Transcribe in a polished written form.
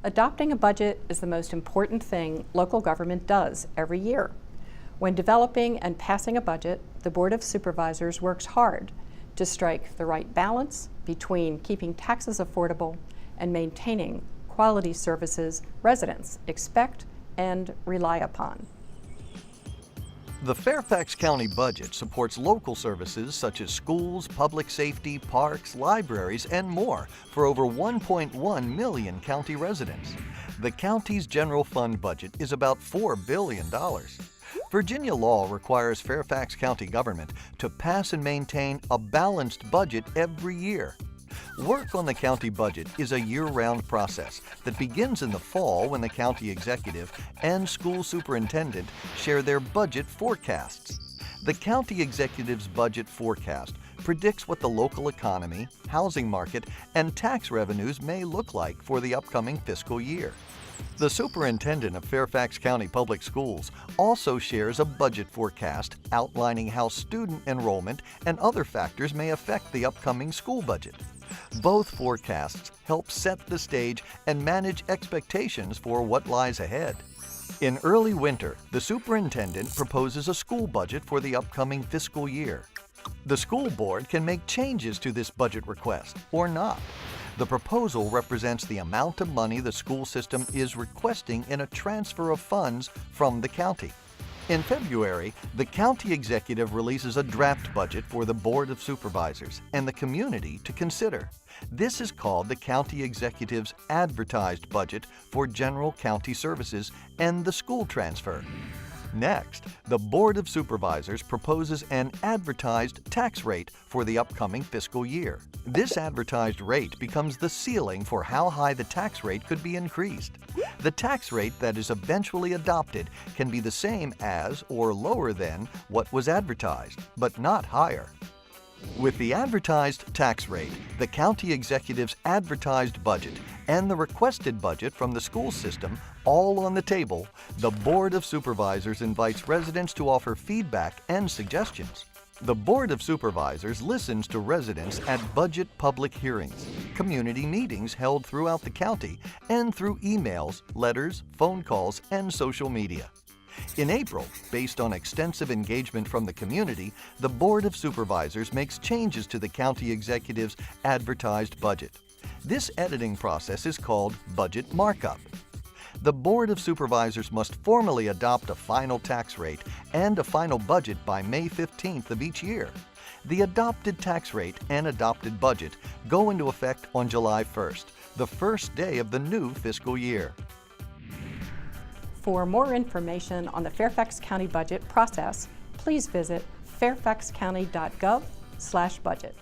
Adopting a budget is the most important thing local government does every year. When developing and passing a budget, the Board of Supervisors works hard to strike the right balance between keeping taxes affordable and maintaining quality services residents expect and rely upon. The Fairfax County budget supports local services such as schools, public safety, parks, libraries, and more for over 1.1 million county residents. The county's general fund budget is about $4 billion. Virginia law requires Fairfax County government to pass and maintain a balanced budget every year. Work on the county budget is a year-round process that begins in the fall when the county executive and school superintendent share their budget forecasts. The county executive's budget forecast predicts what the local economy, housing market, and tax revenues may look like for the upcoming fiscal year. The superintendent of Fairfax County Public Schools also shares a budget forecast outlining how student enrollment and other factors may affect the upcoming school budget. Both forecasts help set the stage and manage expectations for what lies ahead. In early winter, the superintendent proposes a school budget for the upcoming fiscal year. The school board can make changes to this budget request or not. The proposal represents the amount of money the school system is requesting in a transfer of funds from the county. In February, the county executive releases a draft budget for the Board of Supervisors and the community to consider. This is called the county executive's advertised budget for general county services and the school transfer. Next, the Board of Supervisors proposes an advertised tax rate for the upcoming fiscal year. This advertised rate becomes the ceiling for how high the tax rate could be increased. The tax rate that is eventually adopted can be the same as or lower than what was advertised, but not higher. With the advertised tax rate, the county executive's advertised budget, and the requested budget from the school system all on the table, the Board of Supervisors invites residents to offer feedback and suggestions. The Board of Supervisors listens to residents at budget public hearings, community meetings held throughout the county, and through emails, letters, phone calls, and social media. In April, based on extensive engagement from the community, the Board of Supervisors makes changes to the county executive's advertised budget. This editing process is called budget markup. The Board of Supervisors must formally adopt a final tax rate and a final budget by May 15th of each year. The adopted tax rate and adopted budget go into effect on July 1st, the first day of the new fiscal year. For more information on the Fairfax County budget process, please visit fairfaxcounty.gov/budget.